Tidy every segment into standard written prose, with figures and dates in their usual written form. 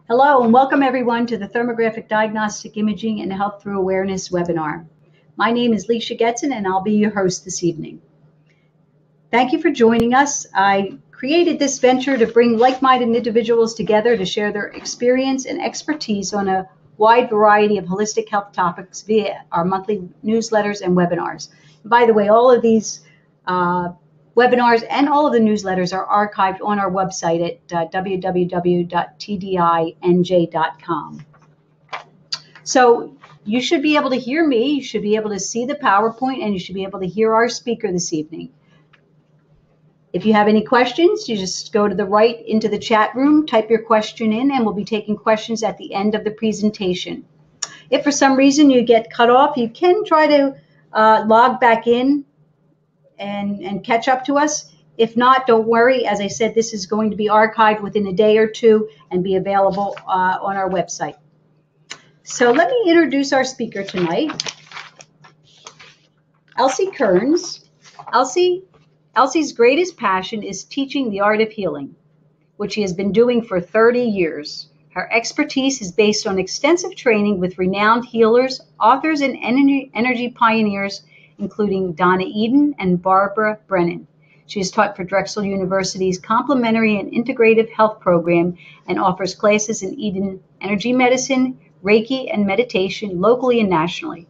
Hello and welcome everyone to the Thermographic Diagnostic Imaging and Health Through Awareness webinar. My name is Leisha Getson and I'll be your host this evening. Thank you for joining us. I created this venture to bring like-minded individuals together to share their experience and expertise on a wide variety of holistic health topics via our monthly newsletters and webinars. By the way, all of these webinars and all of the newsletters are archived on our website at www.tdinj.com. So you should be able to hear me, you should be able to see the PowerPoint, and you should be able to hear our speaker this evening. If you have any questions, you just go to the right into the chat room, type your question in, and we'll be taking questions at the end of the presentation. If for some reason you get cut off, you can try to log back in and catch up to us. If not, don't worry. As I said, this is going to be archived within a day or two and be available on our website. So let me introduce our speaker tonight, Elsie Kerns. Elsie's greatest passion is teaching the art of healing, which she has been doing for 30 years. Her expertise is based on extensive training with renowned healers, authors, and energy pioneers, including Donna Eden and Barbara Brennan. She has taught for Drexel University's Complementary and Integrative Health Program and offers classes in Eden energy medicine, Reiki, and meditation locally and nationally.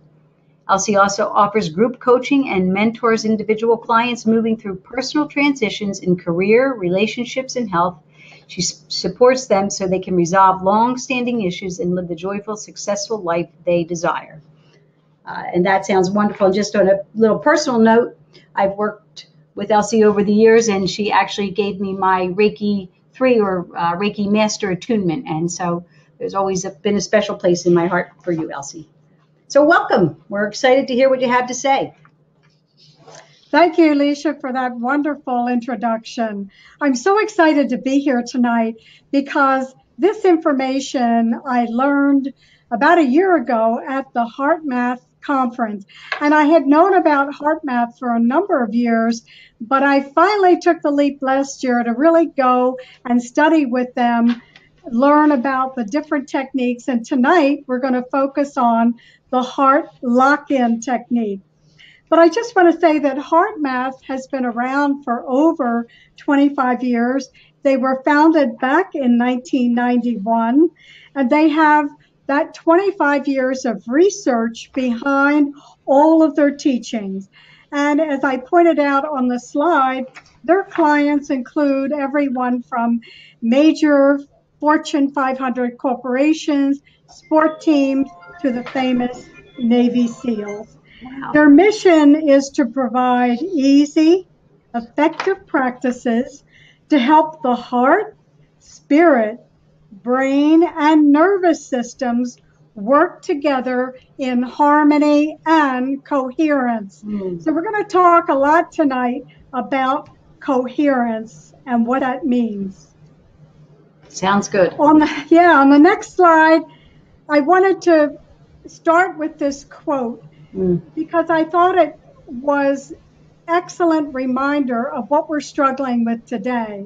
Elsie also offers group coaching and mentors individual clients moving through personal transitions in career, relationships, and health. She supports them so they can resolve long-standing issues and live the joyful, successful life they desire. And that sounds wonderful. And just on a little personal note, I've worked with Elsie over the years, and she actually gave me my Reiki 3 or Reiki Master Attunement. And so there's always been a special place in my heart for you, Elsie. So welcome. We're excited to hear what you have to say. Thank you, Leisha, for that wonderful introduction. I'm so excited to be here tonight because this information I learned about a year ago at the HeartMath conference. And I had known about HeartMath for a number of years, but I finally took the leap last year to really go and study with them, learn about the different techniques. And tonight we're going to focus on the heart lock-in technique. But I just want to say that HeartMath has been around for over 25 years. They were founded back in 1991, and they have that 25 years of research behind all of their teachings. And as I pointed out on the slide, their clients include everyone from major Fortune 500 corporations, sport teams, to the famous Navy SEALs. Wow. Their mission is to provide easy, effective practices to help the heart, spirit, brain, and nervous systems work together in harmony and coherence. So we're going to talk a lot tonight about coherence and what that means. Sounds good. On the next slide, I wanted to start with this quote because I thought it was excellent reminder of what we're struggling with today.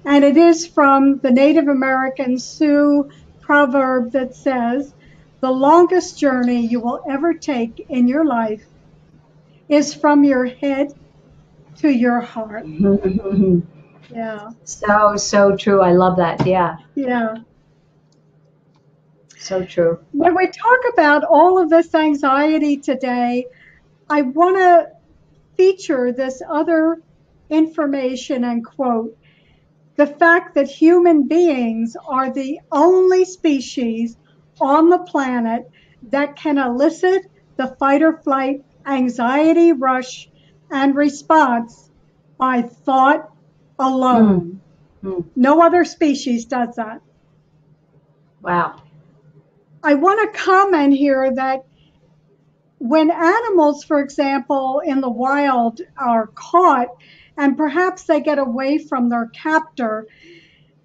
And it is from the Native American Sioux proverb that says, "The longest journey you will ever take in your life is from your head to your heart." Yeah. So true. I love that. Yeah. Yeah. So true. When we talk about all of this anxiety today, I want to feature this other information and quote. The fact that human beings are the only species on the planet that can elicit the fight or flight, anxiety, rush, and response by thought alone. No other species does that. Wow. I want to comment here that when animals, for example, in the wild are caught and perhaps they get away from their captor,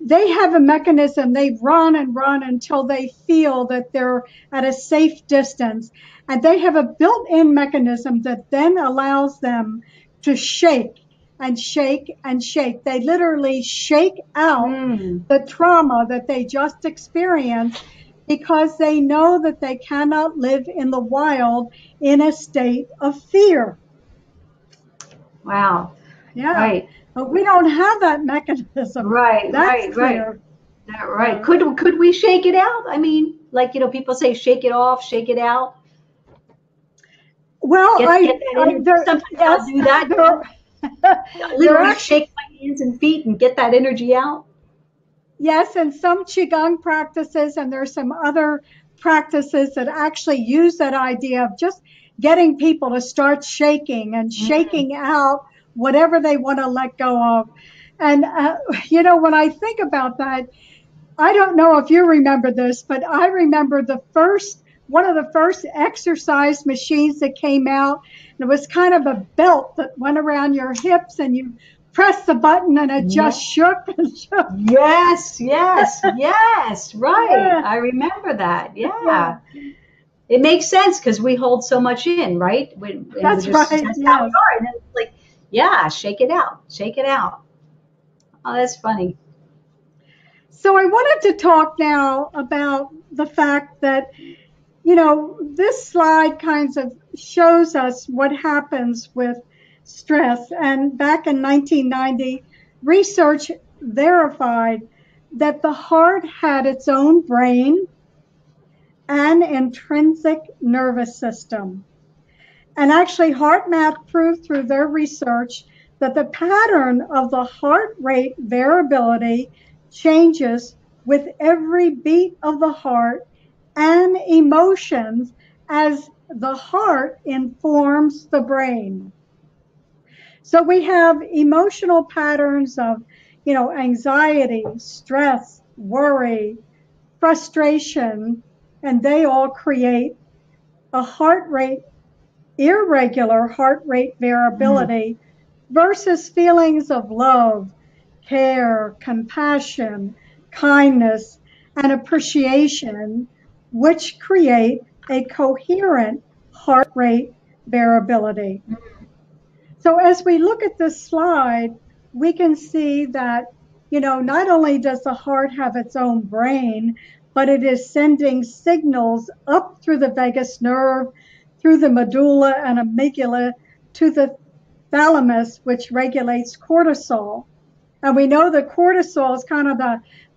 they have a mechanism. They run and run until they feel that they're at a safe distance. And they have a built-in mechanism that then allows them to shake and shake and shake. They literally shake out Mm. the trauma that they just experienced because they know that they cannot live in the wild in a state of fear. Wow. Yeah, Right. but we don't have that mechanism. Right. That's Right. Right. clear. Right. Yeah. Could we shake it out? I mean, like, people say shake it off, shake it out. Well, Get that energy. there, Sometimes I'll yes, do that. there, there Literally actually, shake my hands and feet and get that energy out. yes, and some Qigong practices, and there's some other practices that actually use that idea of just getting people to start shaking and Mm. shaking out whatever they want to let go of. And, when I think about that, I don't know if you remember this, but I remember one of the first exercise machines that came out. It was kind of a belt that went around your hips and you press the button and it Yeah. just shook and shook. Yes, yes, yes, right. Yeah, I remember that. yeah, Yeah. It makes sense because we hold so much in, right? And that's right. that's how we Yes. are. And then it's like, yeah, shake it out, shake it out. Oh, that's funny. So I wanted to talk now about the fact that, this slide kind of shows us what happens with stress. And back in 1990, research verified that the heart had its own brain and intrinsic nervous system. And actually, HeartMath proved through their research that the pattern of the heart rate variability changes with every beat of the heart and emotions as the heart informs the brain. So we have emotional patterns of, anxiety, stress, worry, frustration, and they all create a irregular heart rate Mm. variability versus feelings of love, care, compassion, kindness, and appreciation, which create a coherent heart rate variability. So as we look at this slide, we can see that, not only does the heart have its own brain, but it is sending signals up through the vagus nerve, through the medulla and amygdala to the thalamus, which regulates cortisol. And we know that cortisol is kind of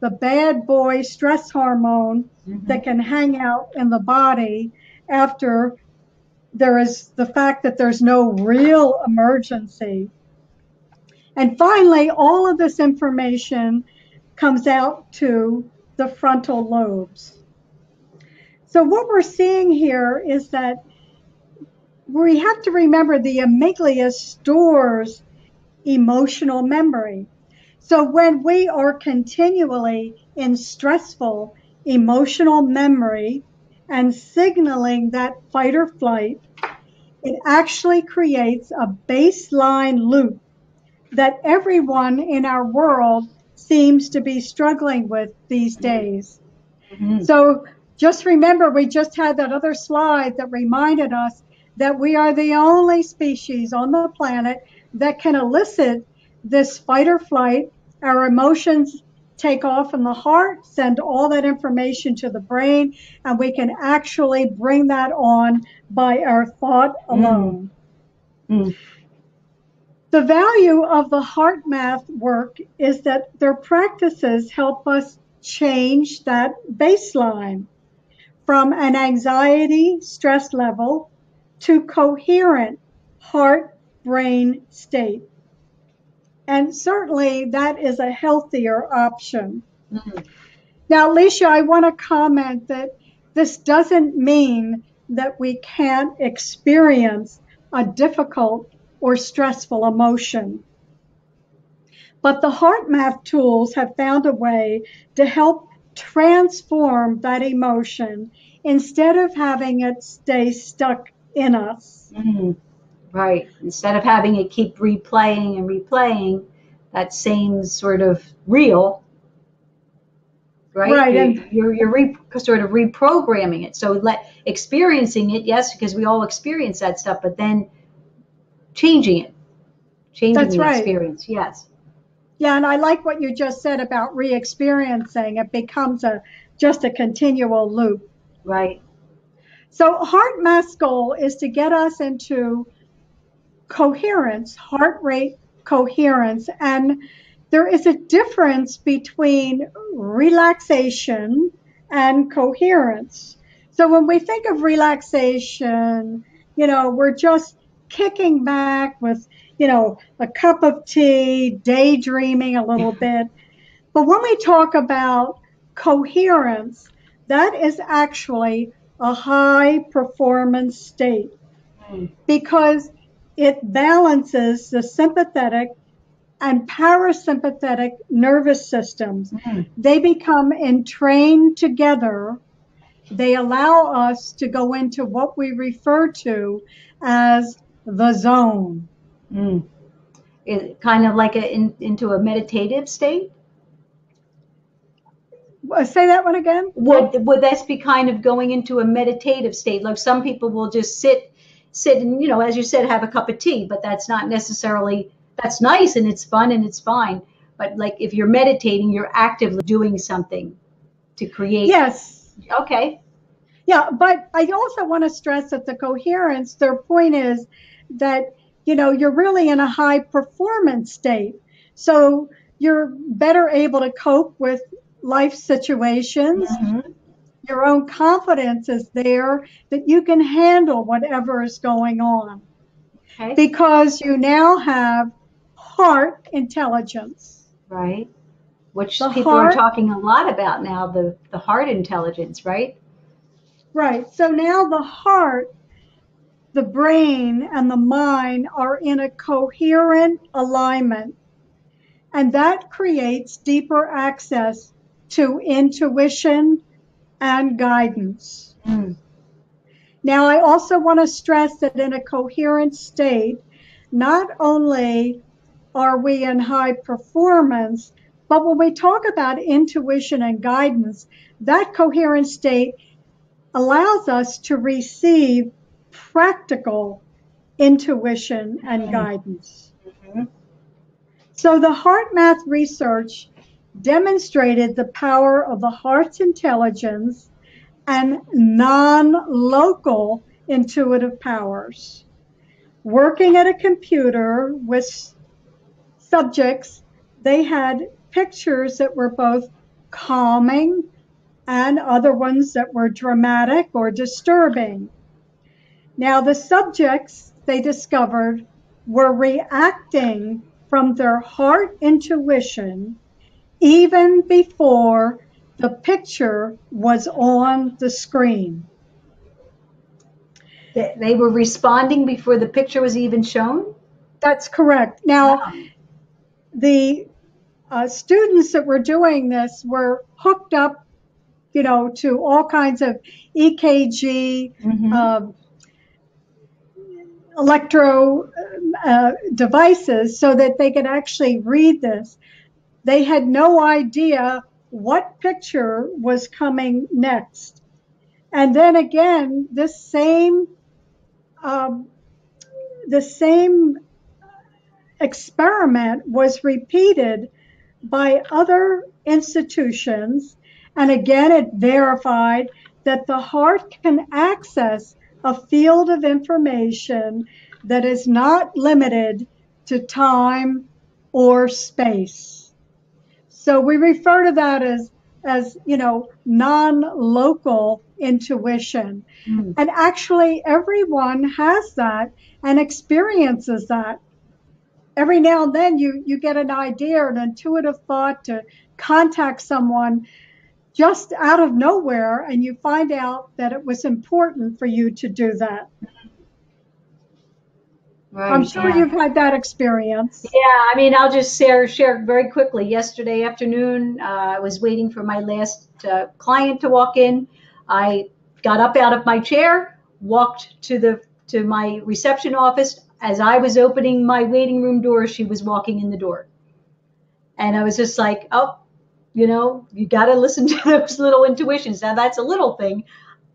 the bad boy stress hormone that Hmm. can hang out in the body after there is the fact that there's no real emergency. And finally, all of this information comes out to the frontal lobes. So what we're seeing here is that we have to remember the amygdala stores emotional memory. So when we are continually in stressful emotional memory and signaling that fight or flight, it actually creates a baseline loop that everyone in our world seems to be struggling with these days. Hmm. So just remember, we just had that other slide that reminded us that we are the only species on the planet that can elicit this fight or flight. Our emotions take off in the heart, send all that information to the brain, and we can actually bring that on by our thought Mm. alone. Mm. The value of the HeartMath work is that their practices help us change that baseline from an anxiety stress level to coherent heart brain state. And certainly that is a healthier option. Mm. Now, Alicia, I want to comment that this doesn't mean that we can't experience a difficult or stressful emotion. But the HeartMath tools have found a way to help transform that emotion instead of having it stay stuck in us. Mm. Right. Instead of having it keep replaying and replaying that same sort of reel, right? Right. And Sort of reprogramming it. So experiencing it, yes, because we all experience that stuff, but then changing it, changing That's the right. experience. Yes. Yeah, and I like what you just said about re-experiencing. It becomes just a continual loop. Right. So heart math's goal is to get us into coherence, heart rate coherence. And there is a difference between relaxation and coherence. So when we think of relaxation, we're just kicking back with, a cup of tea, daydreaming a little bit. But when we talk about coherence, that is actually a high performance state Mm. because it balances the sympathetic and parasympathetic nervous systems. Mm. They become entrained together. They allow us to go into what we refer to as the zone. Mm. Kind of like into a meditative state. Say that one again. Would this be kind of going into a meditative state? Like some people will just sit and, as you said, have a cup of tea, but that's not necessarily, that's nice and it's fun and it's fine. But like if you're meditating, you're actively doing something to create. Yes. Okay. Yeah, but I also want to stress that the coherence, their point is that, you're really in a high performance state. So you're better able to cope with life situations. Mm-hmm. Your own confidence is there that you can handle whatever is going on Okay. because you now have heart intelligence. Right. Which The people are heart, talking a lot about now, the heart intelligence, right? right. So now the heart, the brain, and the mind are in a coherent alignment, and that creates deeper access to intuition and guidance. Mm. Now, I also want to stress that in a coherent state, not only are we in high performance, but when we talk about intuition and guidance, that coherent state allows us to receive practical intuition and Mm. guidance. Mm-hmm. So the heart math research demonstrated the power of the heart's intelligence and non-local intuitive powers. Working at a computer with subjects, they had pictures that were both calming and other ones that were dramatic or disturbing. Now, the subjects they discovered were reacting from their heart intuition even before the picture was on the screen. They were responding before the picture was even shown? That's correct. Now, Wow. the students that were doing this were hooked up, to all kinds of EKG, Mm-hmm. uh, electro devices so that they could actually read this. They had no idea what picture was coming next. And then again, um, the same experiment was repeated by other institutions. And again, it verified that the heart can access a field of information that is not limited to time or space. So we refer to that as non-local intuition. Mm. And actually everyone has that and experiences that. Every now and then you get an idea, an intuitive thought to contact someone just out of nowhere, and you find out that it was important for you to do that. I'm Right. sure Yeah. you've had that experience. Yeah, I mean, I'll just share very quickly. Yesterday afternoon, I was waiting for my last client to walk in. I got up out of my chair, walked to my reception office. As I was opening my waiting room door, she was walking in the door, and I was just like, oh, you got to listen to those little intuitions. Now that's a little thing.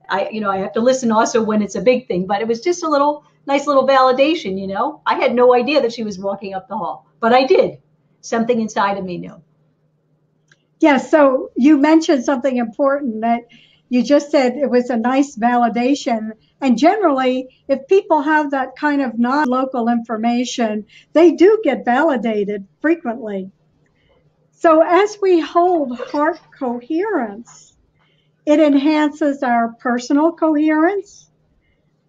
I have to listen also when it's a big thing, but it was just a little nice little validation, you know. I had no idea that she was walking up the hall, but I did. Something inside of me knew. Yes, so you mentioned something important that you just said it was a nice validation. And generally, if people have that kind of non-local information, they do get validated frequently. So as we hold heart coherence, it enhances our personal coherence,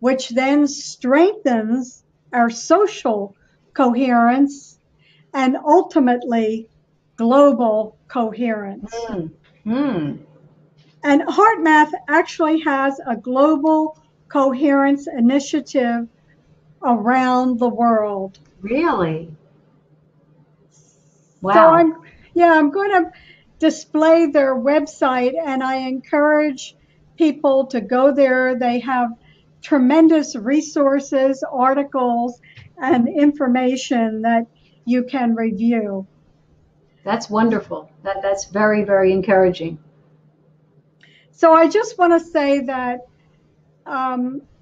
which then strengthens our social coherence and ultimately global coherence. Mm. Mm. And HeartMath actually has a global coherence initiative around the world. Really? So Wow. I'm going to display their website and I encourage people to go there. They have tremendous resources, articles, and information that you can review. That's wonderful. That's very, very encouraging. So I just want to say that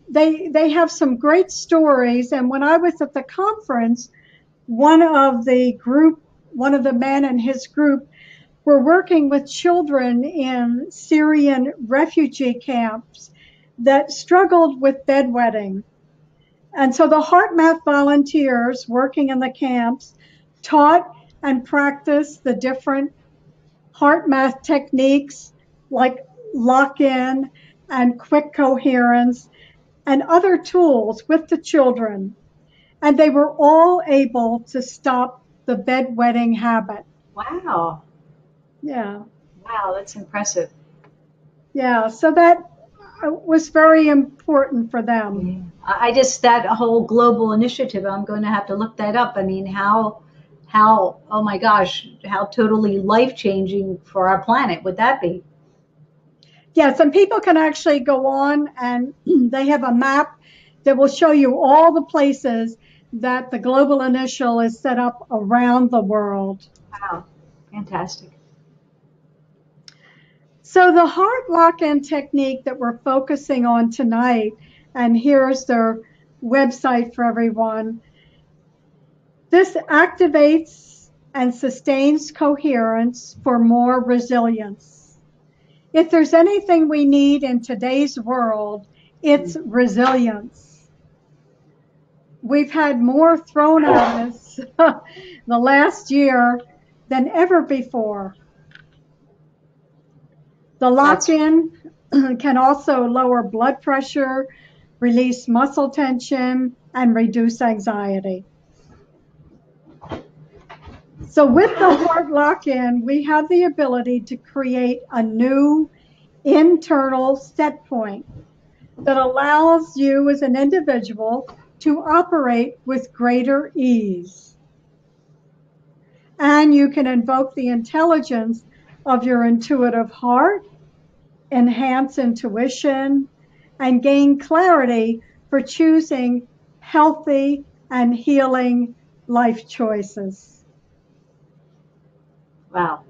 they have some great stories. And when I was at the conference, one of the men in his group were working with children in Syrian refugee camps that struggled with bedwetting. And so the HeartMath volunteers working in the camps taught and practiced the different HeartMath techniques like lock in and quick coherence and other tools with the children. And they were all able to stop the bedwetting habit. Wow. Yeah. Wow, that's impressive. Yeah. So that was very important for them. Yeah. I just, that whole global initiative, I'm going to have to look that up. I mean, oh my gosh, how totally life changing for our planet would that be? Yeah. Some people can actually go on and they have a map that will show you all the places that the global initial is set up around the world. Wow, fantastic. So the heart lock-in technique that we're focusing on tonight, and here's their website for everyone. This activates and sustains coherence for more resilience. If there's anything we need in today's world, it's resilience. We've had more thrown at us the last year than ever before. The That's lock-in can also lower blood pressure, release muscle tension, and reduce anxiety. So with the heart lock-in, we have the ability to create a new internal set point that allows you as an individual to operate with greater ease. And you can invoke the intelligence of your intuitive heart, enhance intuition, and gain clarity for choosing healthy and healing life choices. wow.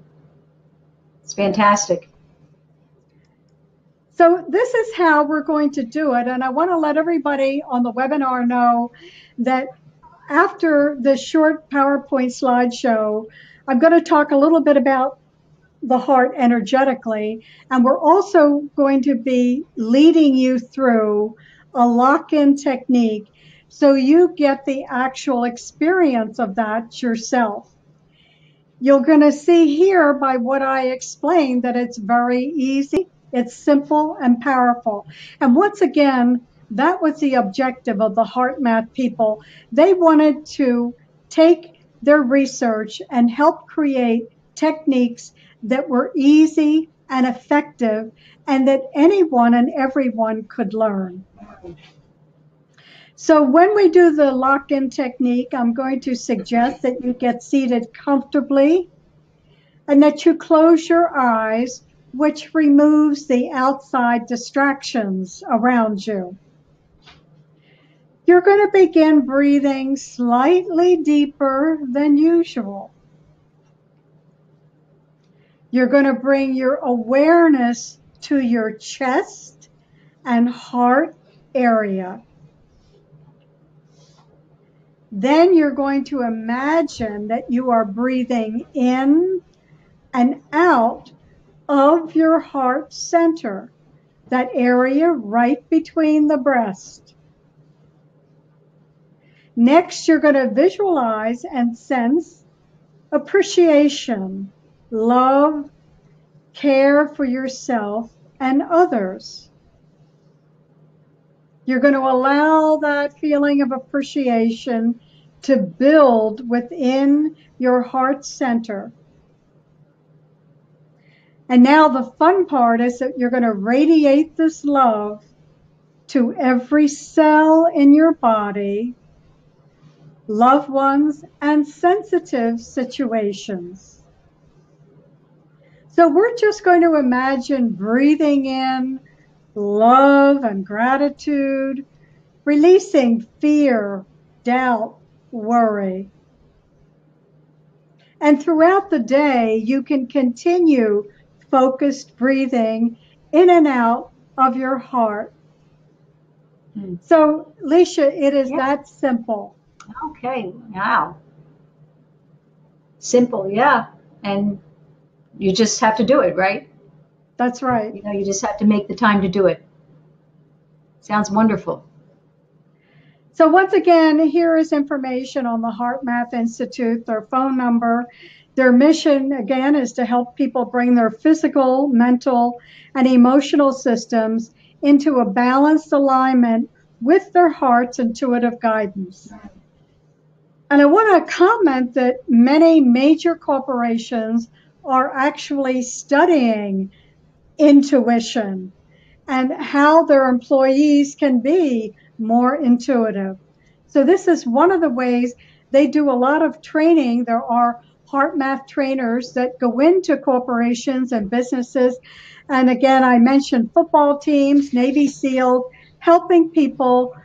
It's fantastic. So this is how we're going to do it. And I want to let everybody on the webinar know that after this short PowerPoint slideshow, I'm going to talk a little bit about the heart energetically. And we're also going to be leading you through a lock-in technique so you get the actual experience of that yourself. You're going to see here by what I explained that it's very easy, it's simple and powerful. And once again, that was the objective of the HeartMath people. They wanted to take their research and help create techniques that were easy and effective and that anyone and everyone could learn. So when we do the lock-in technique, I'm going to suggest that you get seated comfortably and that you close your eyes, which removes the outside distractions around you. You're going to begin breathing slightly deeper than usual. You're going to bring your awareness to your chest and heart area. Then you're going to imagine that you are breathing in and out of your heart center, that area right between the breast. Next, you're going to visualize and sense appreciation, love, care for yourself and others. You're going to allow that feeling of appreciation to build within your heart center. And now the fun part is that you're going to radiate this love to every cell in your body, loved ones, and sensitive situations. So we're just going to imagine breathing in love and gratitude, releasing fear, doubt, worry. And throughout the day, you can continue focused breathing in and out of your heart. So, Leisha, it is that simple. Okay, wow. Simple, yeah. And you just have to do it, right? That's right. You know, you just have to make the time to do it. Sounds wonderful. So once again, here is information on the Heart Math Institute, their phone number. Their mission, again, is to help people bring their physical, mental, and emotional systems into a balanced alignment with their heart's intuitive guidance. And I want to comment that many major corporations are actually studying intuition and how their employees can be more intuitive. So this is one of the ways they do a lot of training. There are heart math trainers that go into corporations and businesses. And again, I mentioned football teams, Navy SEALs, helping people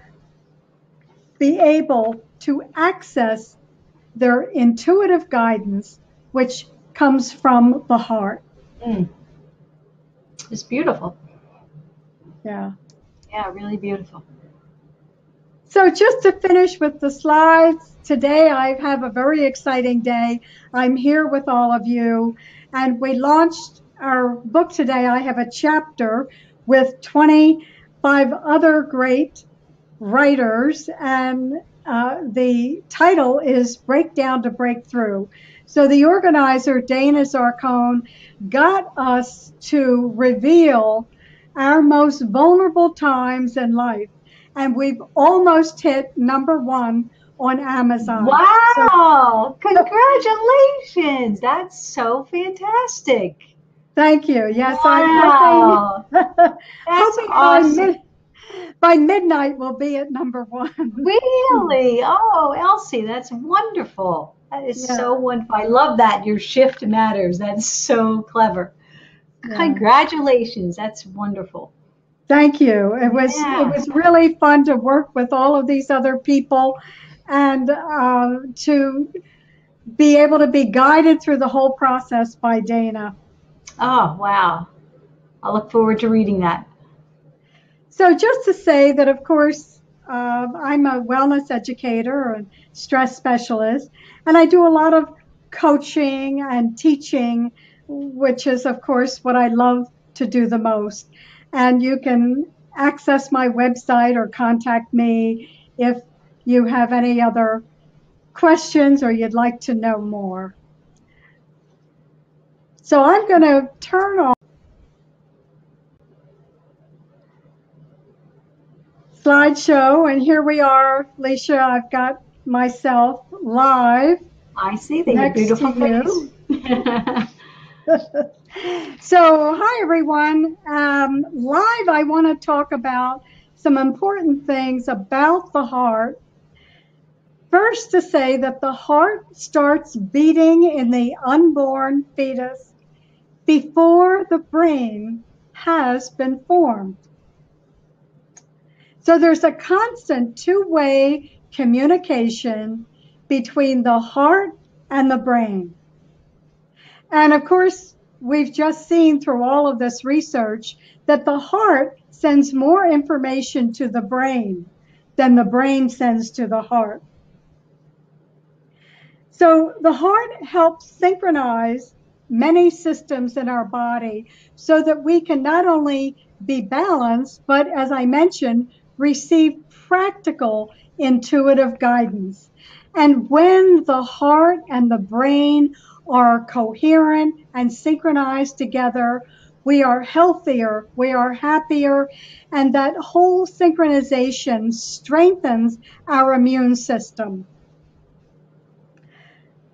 be able to access their intuitive guidance, which comes from the heart. It's beautiful. Yeah. Yeah, really beautiful. So just to finish with the slides, today I have a very exciting day. I'm here with all of you, and we launched our book today. I have a chapter with 25 other great writers, and the title is Breakdown to Breakthrough. So the organizer, Dana Zarcone, got us to reveal our most vulnerable times in life. And we've almost hit #1 on Amazon. Wow! Congratulations! That's so fantastic. Thank you. Yes, wow. I'm hoping, That's awesome. by midnight we'll be at #1. Really? Oh, Elsie, that's wonderful. That is so wonderful. I love that. Your shift matters. That's so clever. Yeah. Congratulations. That's wonderful. Thank you. It was really fun to work with all of these other people and to be able to be guided through the whole process by Dana. Oh, wow. I look forward to reading that. So just to say that, of course, I'm a wellness educator and stress specialist, and I do a lot of coaching and teaching, which is, of course, what I love to do the most. And you can access my website or contact me if you have any other questions or you'd like to know more. So I'm going to turn off slideshow, and here we are, Leisha. I've got myself live. I see that beautiful face. So, hi everyone. Live, I want to talk about some important things about the heart. First, to say that the heart starts beating in the unborn fetus before the brain has been formed. So there's a constant two-way communication between the heart and the brain. And of course, we've just seen through all of this research that the heart sends more information to the brain than the brain sends to the heart. So the heart helps synchronize many systems in our body so that we can not only be balanced, but as I mentioned, receive practical intuitive guidance. And when the heart and the brain are coherent and synchronized together, we are healthier, we are happier, and that whole synchronization strengthens our immune system.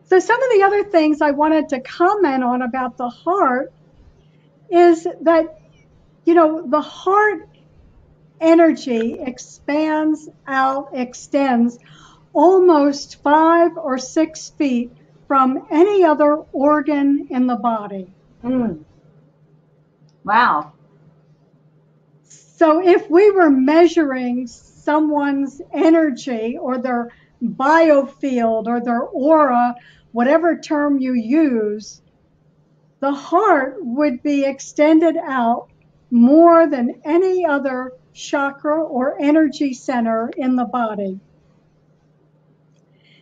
So some of the other things I wanted to comment on about the heart is that, the heart energy expands out, extends almost 5 or 6 feet from any other organ in the body. Mm. Wow. So if we were measuring someone's energy or their biofield or their aura, whatever term you use, the heart would be extended out more than any other chakra or energy center in the body.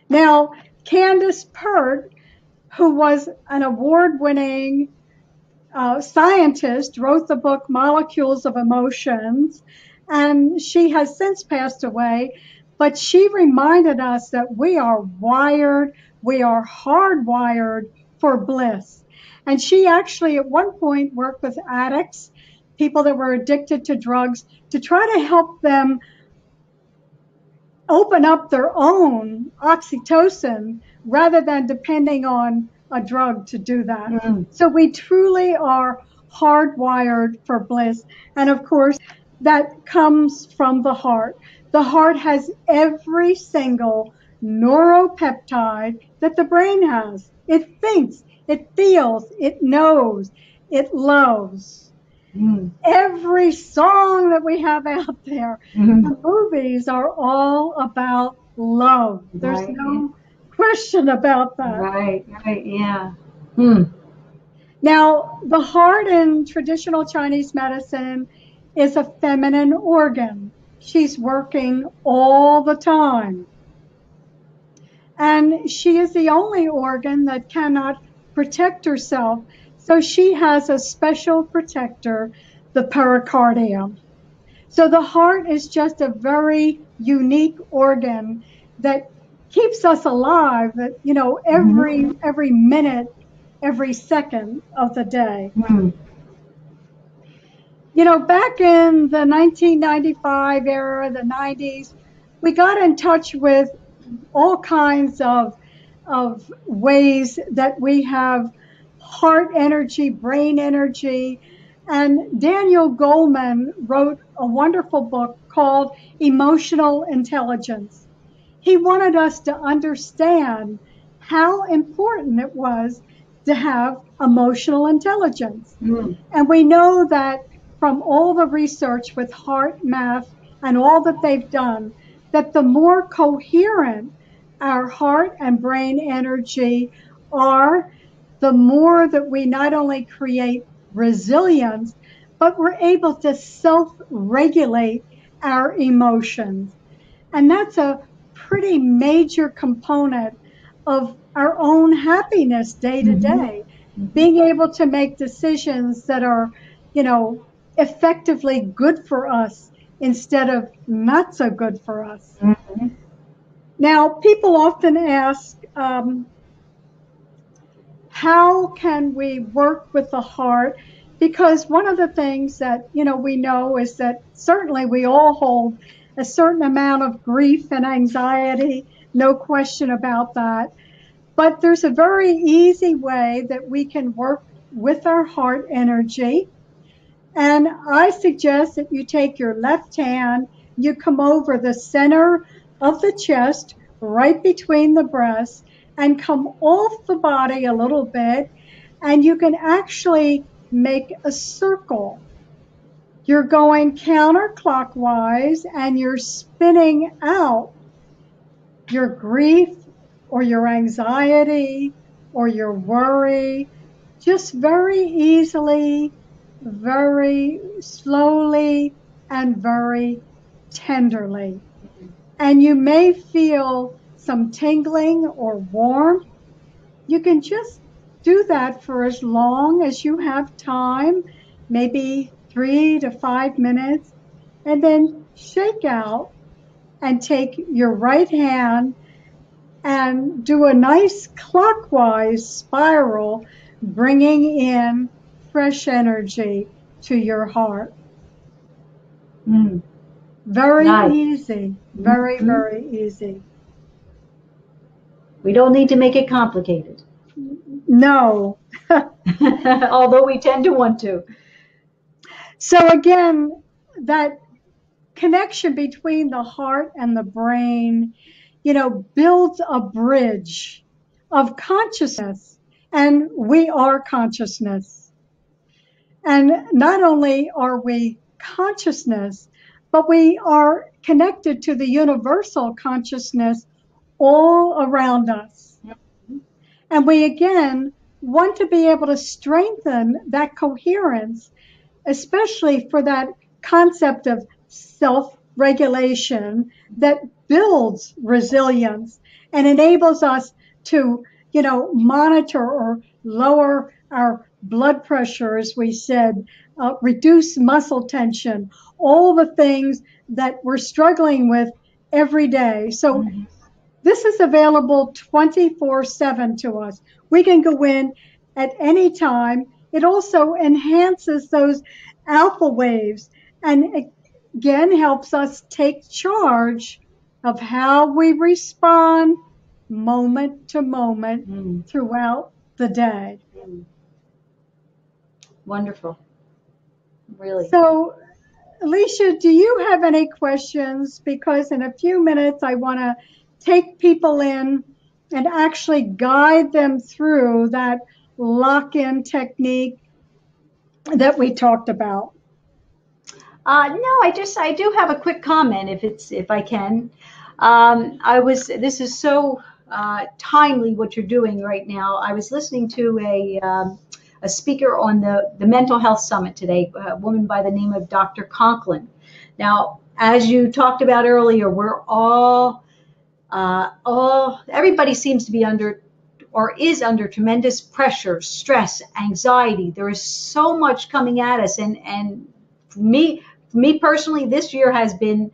Now, Candace Pert, who was an award-winning scientist, wrote the book Molecules of Emotions, and she has since passed away. But she reminded us that we are wired, we are hardwired for bliss. And she actually at one point worked with addicts, people that were addicted to drugs, to try to help them open up their own oxytocin rather than depending on a drug to do that. Mm. So we truly are hardwired for bliss. And of course, that comes from the heart. The heart has every single neuropeptide that the brain has. It thinks, it feels, it knows, it loves. Mm. Every song that we have out there, Mm-hmm. the movies are all about love. There's Right. no question about that. Right, yeah. Hmm. Now, the heart in traditional Chinese medicine is a feminine organ. She's working all the time. And she is the only organ that cannot protect herself. So she has a special protector, the pericardium. So the heart is just a very unique organ that keeps us alive, every minute, every second of the day. Mm. Back in the 1995 era, the 90s, we got in touch with all kinds of ways that we have heart energy, brain energy. And Daniel Goleman wrote a wonderful book called Emotional Intelligence. He wanted us to understand how important it was to have emotional intelligence. Mm. And we know that from all the research with heart math and all that they've done, that the more coherent our heart and brain energy are, the more that we not only create resilience, but we're able to self-regulate our emotions. And that's a pretty major component of our own happiness day to day, being able to make decisions that are, effectively good for us instead of not so good for us. Mm-hmm. Now, people often ask, how can we work with the heart? Because one of the things that, we know is that certainly we all hold a certain amount of grief and anxiety, no question about that. But there's a very easy way that we can work with our heart energy. And I suggest that you take your left hand, you come over the center of the chest, right between the breasts, and come off the body a little bit. And you can actually make a circle. You're going counterclockwise and you're spinning out your grief or your anxiety or your worry, just very easily, very slowly, and very tenderly. And you may feel some tingling or warmth, you can just do that for as long as you have time, maybe 3 to 5 minutes, and then shake out and take your right hand and do a nice clockwise spiral, bringing in fresh energy to your heart. Mm. Very Nice. easy, very, Mhm. very easy. We don't need to make it complicated, No. although we tend to want to. So again, that connection between the heart and the brain, builds a bridge of consciousness, and we are consciousness. And not only are we consciousness, but we are connected to the universal consciousness all around us. And we again want to be able to strengthen that coherence, especially for that concept of self-regulation that builds resilience and enables us to, monitor or lower our blood pressure, as we said, reduce muscle tension, all the things that we're struggling with every day. So this is available 24/7 to us. We can go in at any time. It also enhances those alpha waves and again helps us take charge of how we respond moment to moment throughout the day. Wonderful. Really. So, Alicia, do you have any questions? Because in a few minutes, I want to take people in and actually guide them through that lock-in technique that we talked about. No, I do have a quick comment if I can. This is so timely what you're doing right now. I was listening to a speaker on the Mental Health Summit today, a woman by the name of Dr. Conklin. Now, as you talked about earlier, we're everybody seems to be under or is under tremendous pressure, stress, anxiety. There is so much coming at us, and for me personally, this year has been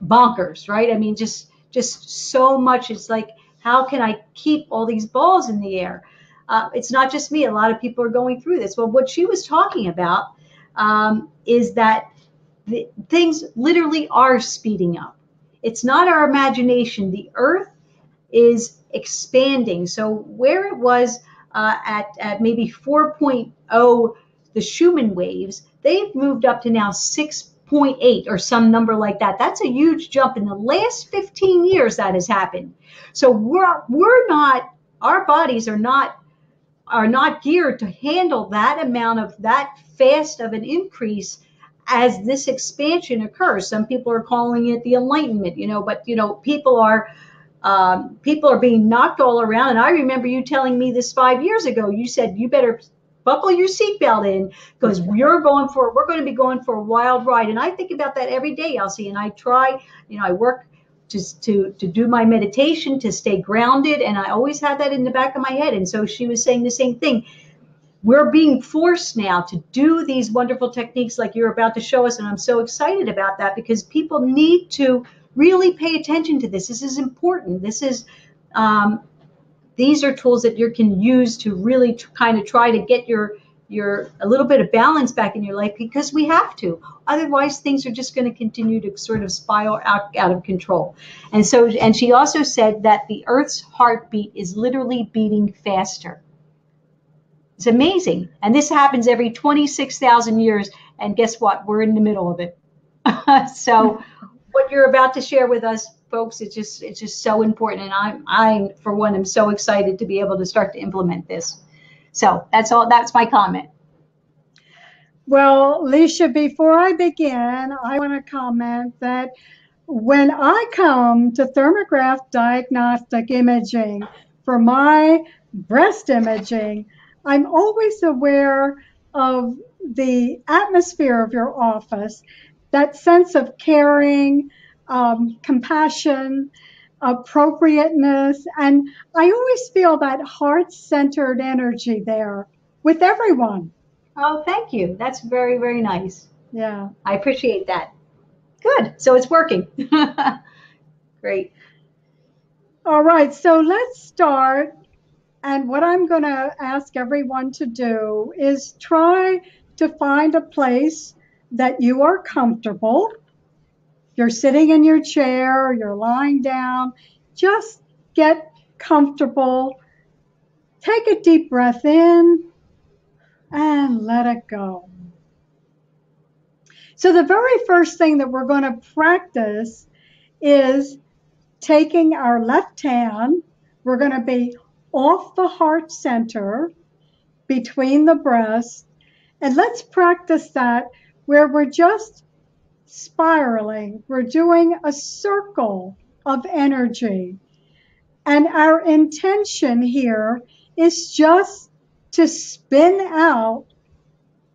bonkers, right? I mean, just so much. It's like, how can I keep all these balls in the air? It's not just me. A lot of people are going through this. Well, what she was talking about is that things literally are speeding up. It's not our imagination. The earth is expanding. So where it was at maybe 4.0, the Schumann waves, they've moved up to now 6.8 or some number like that. That's a huge jump. In the last 15 years that has happened. So we're not, our bodies are not geared to handle that amount of that fast of an increase as this expansion occurs. Some people are calling it the Enlightenment, but people are being knocked all around. And I remember you telling me this 5 years ago. You said you better buckle your seatbelt in because we're going to be going for a wild ride. And I think about that every day, Elsie. And I try, I work to do my meditation, to stay grounded. And I always had that in the back of my head. And so she was saying the same thing. We're being forced now to do these wonderful techniques like you're about to show us. And I'm so excited about that because people need to really pay attention to this. This is important. These are tools that you can use to really kind of try to get your a little bit of balance back in your life, because we have to. Otherwise, things are just going to continue to sort of spiral out of control. And she also said that the Earth's heartbeat is literally beating faster. It's amazing. And this happens every 26,000 years. And guess what? We're in the middle of it. So what you're about to share with us, folks, it's just so important. And I for one, am so excited to be able to start to implement this. So that's all. That's my comment. Well, Alicia, before I begin, I want to comment that when I come to thermograph diagnostic imaging for my breast imaging, I'm always aware of the atmosphere of your office, that sense of caring, compassion, appropriateness, and I always feel that heart-centered energy there with everyone. Oh, thank you. That's very, very nice. Yeah. I appreciate that. Good. So it's working. Great. All right, so let's start. And what I'm going to ask everyone to do is try to find a place that you are comfortable. You're sitting in your chair, you're lying down. Just get comfortable. Take a deep breath in and let it go. So, the very first thing that we're going to practice is taking our left hand. We're going to be off the heart center between the breasts. And let's practice that where we're just spiraling. We're doing a circle of energy. And our intention here is just to spin out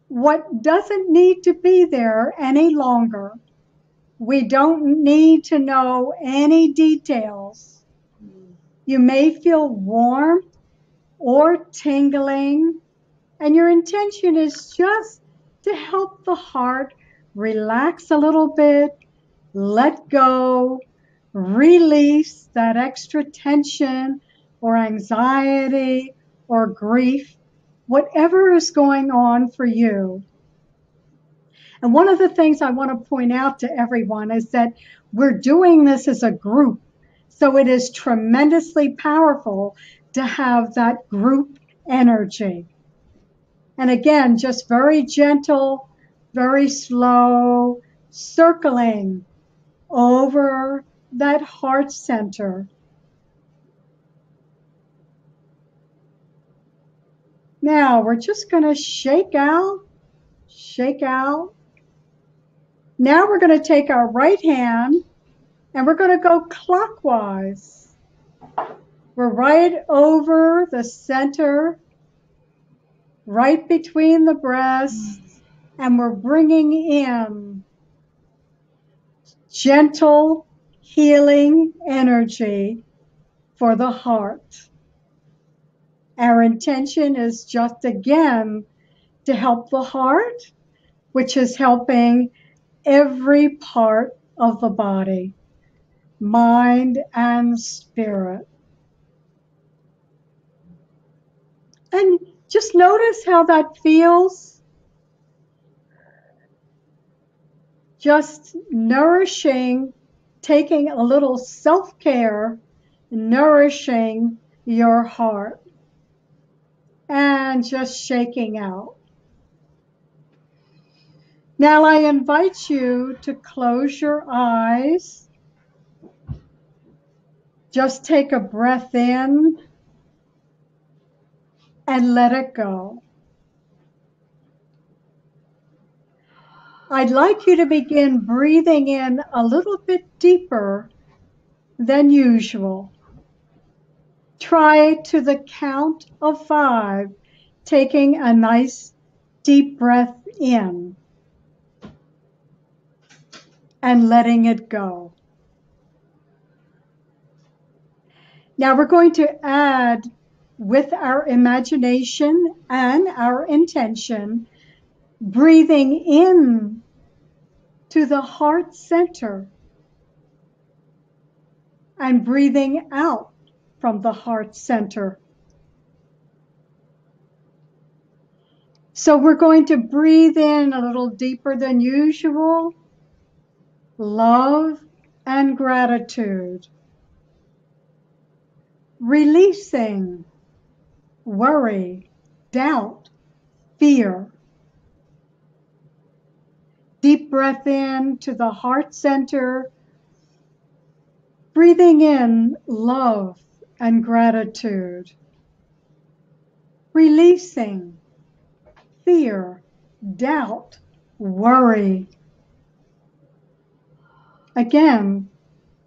what doesn't need to be there any longer. We don't need to know any details. You may feel warm or tingling, and your intention is just to help the heart relax a little bit, let go, release that extra tension or anxiety or grief, whatever is going on for you. And one of the things I want to point out to everyone is that we're doing this as a group. So it is tremendously powerful to have that group energy. And again, just very gentle, very slow, circling over that heart center. Now we're just going to shake out, shake out. Now we're going to take our right hand and we're going to go clockwise. We're right over the center, right between the breasts, and we're bringing in gentle healing energy for the heart. Our intention is just again to help the heart, which is helping every part of the body, mind and spirit. And just notice how that feels. Just nourishing, taking a little self-care, nourishing your heart. And just shaking out. Now I invite you to close your eyes. Just take a breath in and let it go. I'd like you to begin breathing in a little bit deeper than usual. Try to the count of 5, taking a nice deep breath in and letting it go. Now we're going to add, with our imagination and our intention, breathing in to the heart center and breathing out from the heart center. So we're going to breathe in a little deeper than usual, love and gratitude, releasing worry, doubt, fear. Deep breath in to the heart center, breathing in love and gratitude, releasing fear, doubt, worry. Again,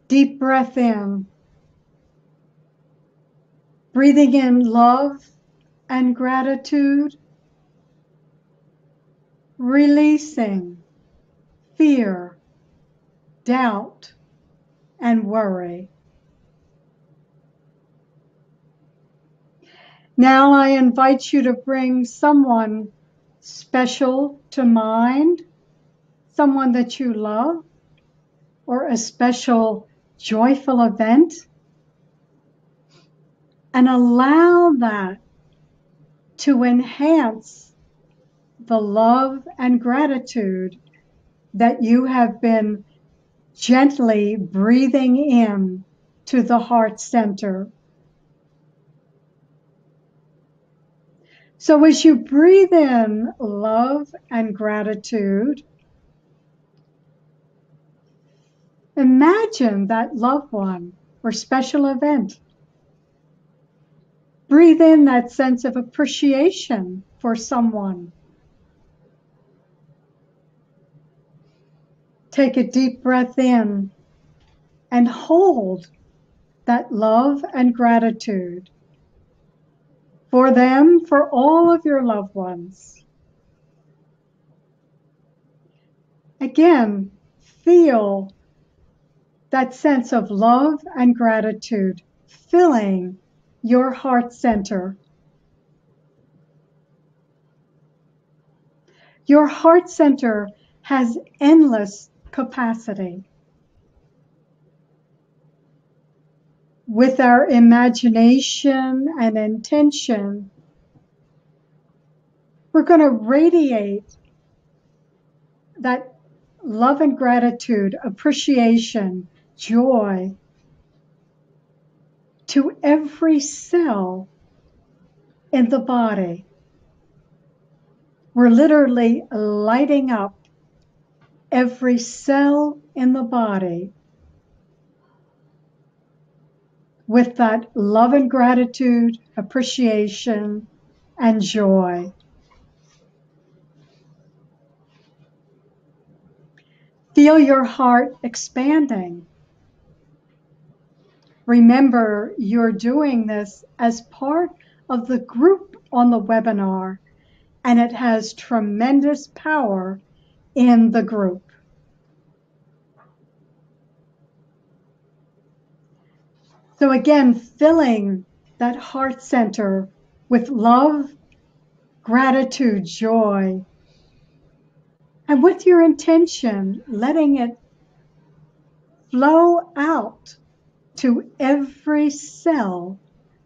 deep breath in, breathing in love and gratitude, releasing fear, doubt, and worry. Now I invite you to bring someone special to mind, someone that you love, or a special joyful event, and allow that to enhance the love and gratitude that you have been gently breathing in to the heart center. So as you breathe in love and gratitude, imagine that loved one or special event. Breathe in that sense of appreciation for someone. Take a deep breath in and hold that love and gratitude for them, for all of your loved ones. Again, feel that sense of love and gratitude filling your heart center. Your heart center has endless capacity. With our imagination and intention, we're going to radiate that love and gratitude, appreciation, joy to every cell in the body. We're literally lighting up every cell in the body with that love and gratitude, appreciation, and joy. Feel your heart expanding. Remember, you're doing this as part of the group on the webinar, and it has tremendous power in the group. So again, filling that heart center with love, gratitude, joy, and with your intention, letting it flow out to every cell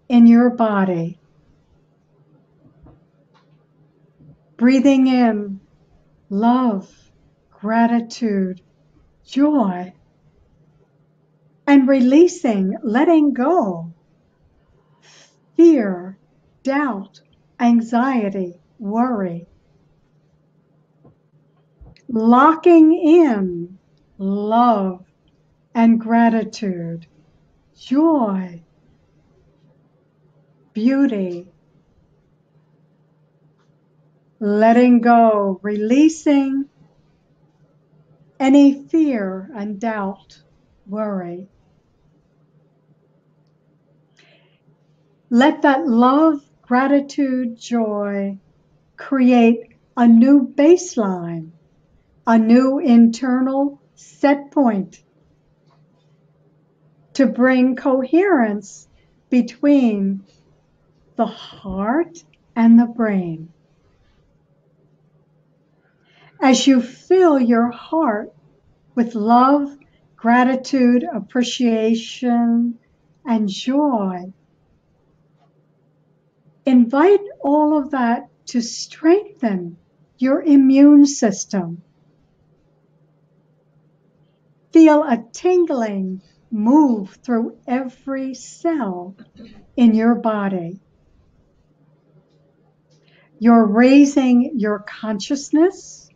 in your body. Breathing in love, gratitude, joy, and releasing, letting go, fear, doubt, anxiety, worry. Locking in love and gratitude, joy, beauty. Letting go, releasing any fear and doubt, worry. Let that love, gratitude, joy create a new baseline, a new internal set point to bring coherence between the heart and the brain. As you fill your heart with love, gratitude, appreciation, and joy, invite all of that to strengthen your immune system. Feel a tingling move through every cell in your body. You're raising your consciousness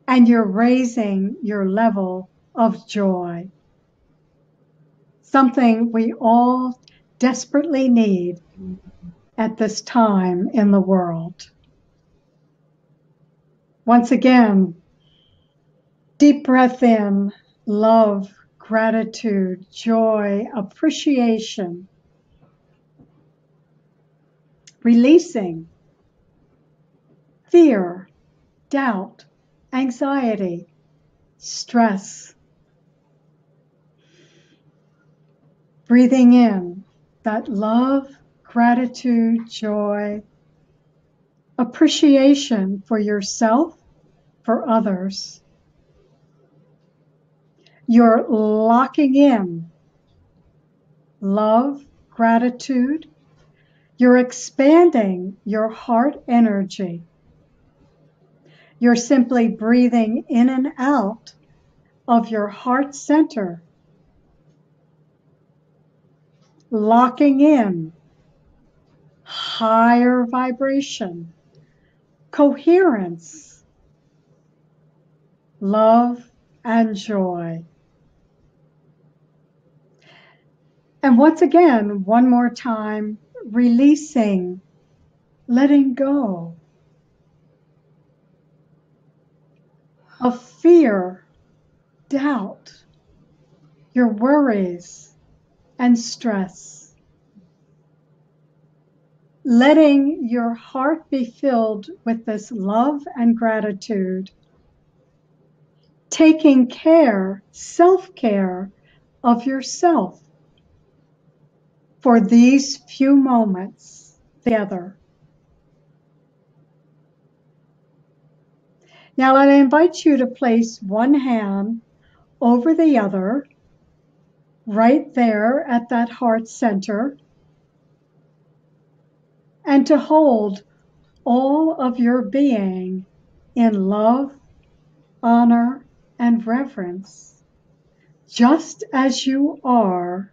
and you're raising your level of joy. Something we all desperately need at this time in the world. Once again, deep breath in, love, gratitude, joy, appreciation. Releasing fear, doubt, anxiety, stress. Breathing in that love, gratitude, joy, appreciation for yourself, for others. You're locking in love, gratitude. You're expanding your heart energy. You're simply breathing in and out of your heart center, locking in higher vibration, coherence, love, and joy. And once again, one more time, releasing, letting go of fear, doubt, your worries, and stress. Letting your heart be filled with this love and gratitude. Taking care, self-care of yourself for these few moments together. Now I invite you to place one hand over the other, right there at that heart center, and to hold all of your being in love, honor, and reverence, just as you are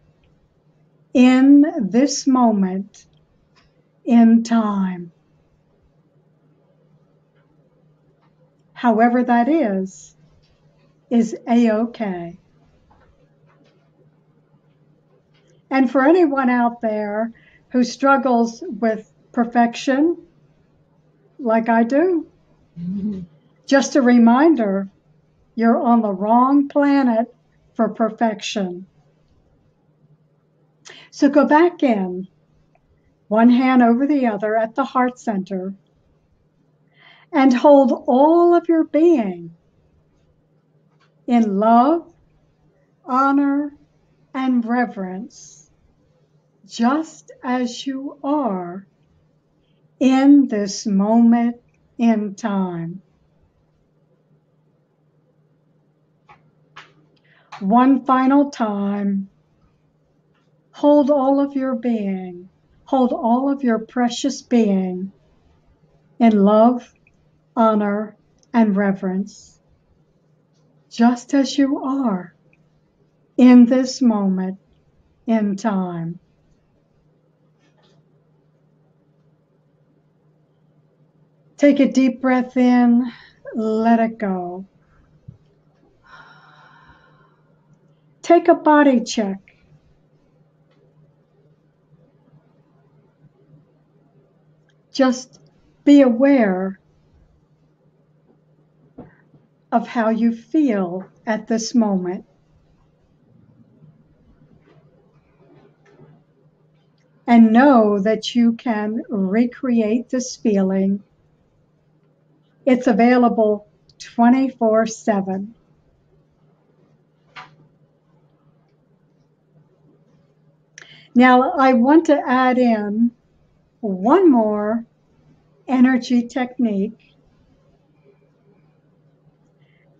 in this moment in time. However that is A-OK. And for anyone out there who struggles with perfection, like I do, just a reminder, you're on the wrong planet for perfection. So go back in, one hand over the other at the heart center, and hold all of your being in love, honor, and reverence, just as you are in this moment in time. One final time, hold all of your being, hold all of your precious being in love, honor, and reverence, just as you are in this moment in time. Take a deep breath in, let it go. Take a body check. Just be aware of how you feel at this moment. And know that you can recreate this feeling. It's available 24/7. Now, I want to add in one more energy technique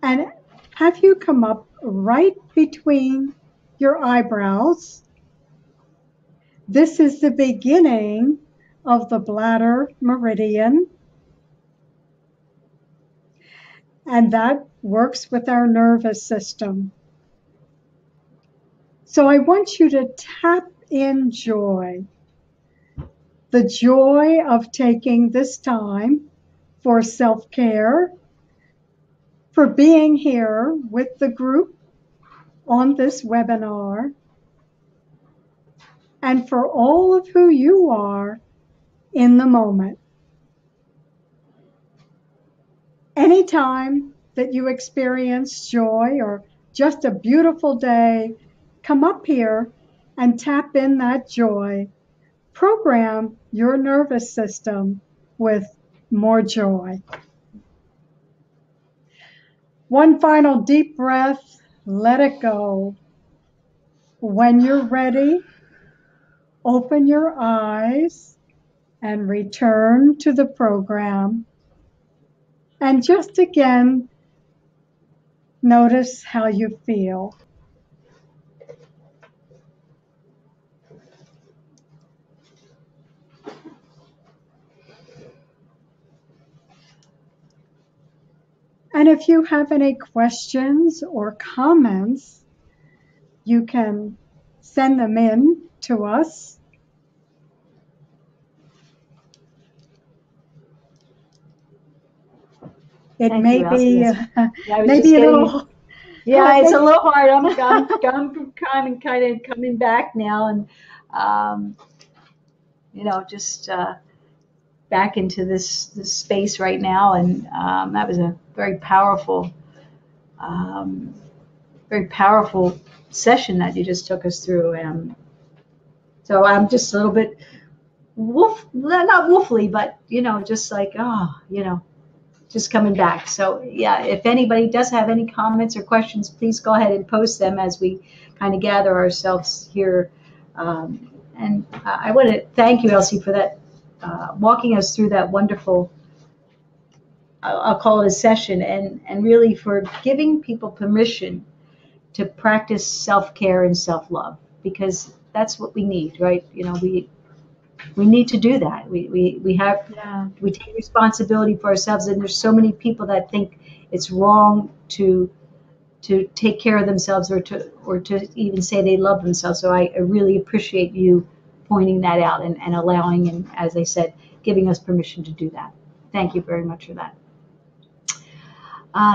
and have you come up right between your eyebrows. This is the beginning of the bladder meridian, and that works with our nervous system. So I want you to tap in joy, the joy of taking this time for self-care, for being here with the group on this webinar, and for all of who you are in the moment. Anytime that you experience joy or just a beautiful day, come up here and tap in that joy. Program your nervous system with more joy. One final deep breath, let it go. When you're ready, open your eyes and return to the program. And just again, notice how you feel. And if you have any questions or comments, you can send them in to us. It Thank may you, Elsie. be Yes. I was just maybe a getting. little. Yeah, it's a little hard. I'm kind of coming back now, and just back into this space right now, and that was a um, very powerful session that you just took us through. So I'm just a little bit not woofly, but just like just coming back. So yeah, if anybody does have any comments or questions, please go ahead and post them as we kind of gather ourselves here. And I want to thank you, Elsie, for that, walking us through that wonderful, I'll call it a session, and really for giving people permission to practice self-care and self-love, because that's what we need, right? We need to do that. We take responsibility for ourselves, and there's so many people that think it's wrong to take care of themselves, or to even say they love themselves. So I really appreciate you pointing that out, and allowing, and as I said, giving us permission to do that. Thank you very much for that.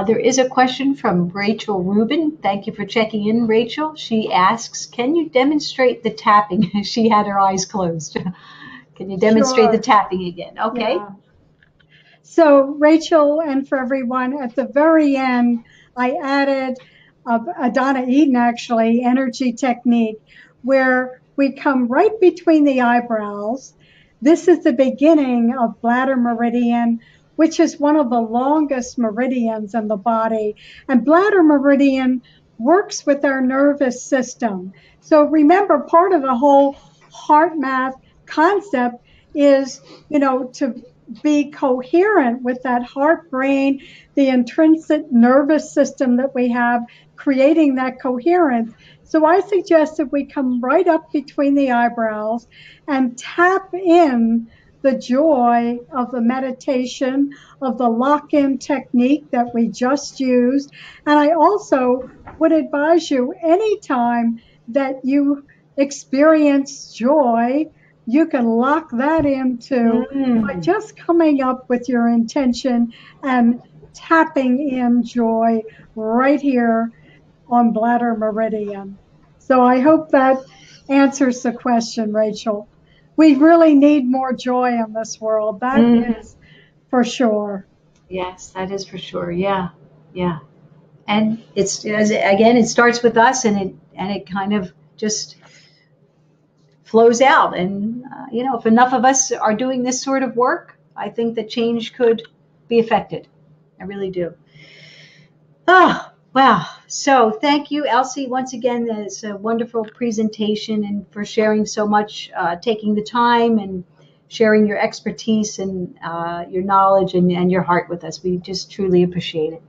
There is a question from Rachel Rubin. Thank you for checking in, Rachel. She asks, can you demonstrate the tapping? She had her eyes closed. Can you demonstrate the tapping again? Okay. Yeah. So Rachel, and for everyone, at the very end, I added a Donna Eden, actually, energy technique, where we come right between the eyebrows. This is the beginning of bladder meridian, which is one of the longest meridians in the body. And bladder meridian works with our nervous system. So remember, part of the whole heart math concept is, to be coherent with that heart brain, the intrinsic nervous system that we have, creating that coherence. So I suggest that we come right up between the eyebrows and tap in the joy of the meditation, of the lock-in technique that we just used. And I also would advise you, anytime that you experience joy, you can lock that into by just coming up with your intention and tapping in joy right here on bladder meridian. So I hope that answers the question, Rachel. We really need more joy in this world. That is for sure. Yes, that is for sure. Yeah, yeah. And again, it starts with us, and it kind of just flows out. And if enough of us are doing this sort of work, I think that change could be affected. I really do. Oh, wow. So thank you, Elsie, once again. It's a wonderful presentation, and for sharing so much, taking the time and sharing your expertise and your knowledge and your heart with us. We just truly appreciate it.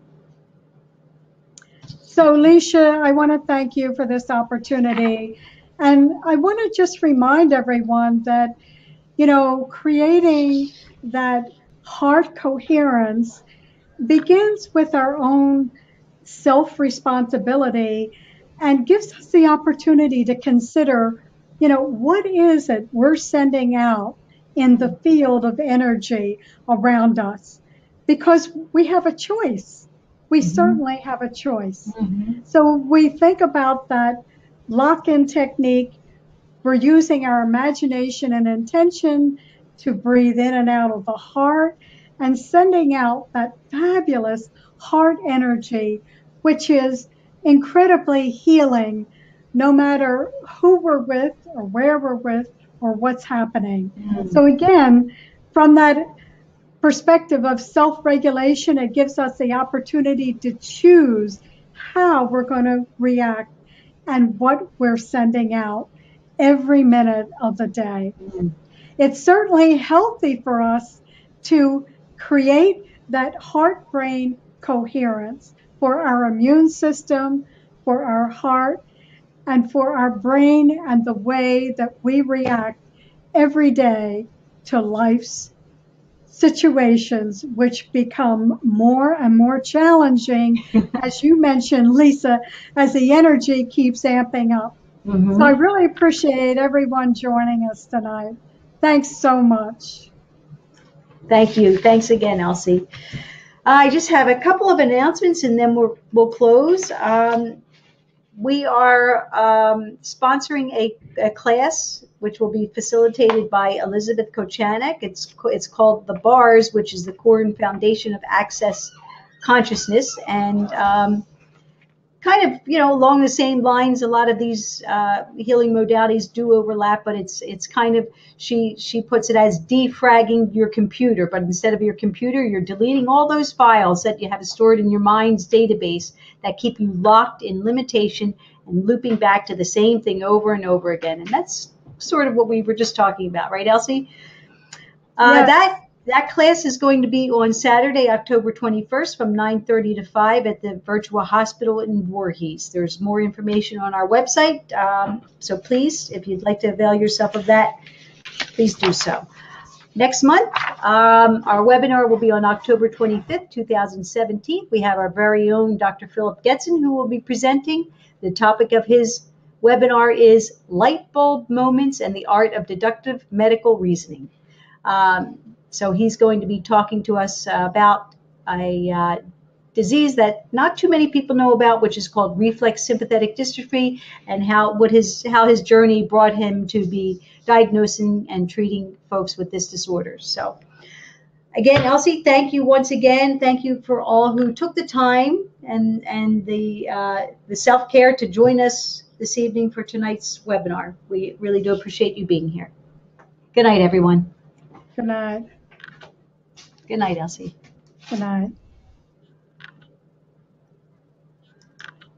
So, Leisha, I want to thank you for this opportunity. And I want to just remind everyone that, creating that heart coherence begins with our own self-responsibility, and gives us the opportunity to consider, what is it we're sending out in the field of energy around us? Because we have a choice. We certainly have a choice. So we think about that lock-in technique. We're using our imagination and intention to breathe in and out of the heart, and sending out that fabulous heart energy, which is incredibly healing, no matter who we're with or where we're with or what's happening. So again, from perspective of self-regulation, it gives us the opportunity to choose how we're going to react and what we're sending out every minute of the day. It's certainly healthy for us to create that heart-brain coherence for our immune system, for our heart, and for our brain and the way that we react every day to life's situations, which become more and more challenging, as you mentioned, Lisa, as the energy keeps amping up. So I really appreciate everyone joining us tonight. Thanks so much. Thank you. Thanks again, Elsie. I just have a couple of announcements and then we'll close. We are sponsoring a class which will be facilitated by Elizabeth Kochanek. It's called The Bars, which is the core and foundation of access consciousness. And kind of, along the same lines, a lot of these healing modalities do overlap, but it's kind of, she puts it as defragging your computer, but instead of your computer, you're deleting all those files that you have stored in your mind's database that keep you locked in limitation and looping back to the same thing over and over again. And that's sort of what we were just talking about, right, Elsie? Yes. That class is going to be on Saturday, October 21st from 9:30 to 5 at the Virtual Hospital in Voorhees. There's more information on our website. So please, if you'd like to avail yourself of that, please do so. Next month, our webinar will be on October 25th, 2017. We have our very own Dr. Philip Getson who will be presenting. The topic of his webinar is Light Bulb Moments and the Art of Deductive Medical Reasoning. So he's going to be talking to us about a disease that not too many people know about, which is called reflex sympathetic dystrophy, and how his journey brought him to be diagnosing and treating folks with this disorder. So again, Elsie, thank you once again. Thank you for all who took the time and the self-care to join us this evening for tonight's webinar. We really do appreciate you being here. Good night, everyone. Good night. Good night, Elsie. Good night.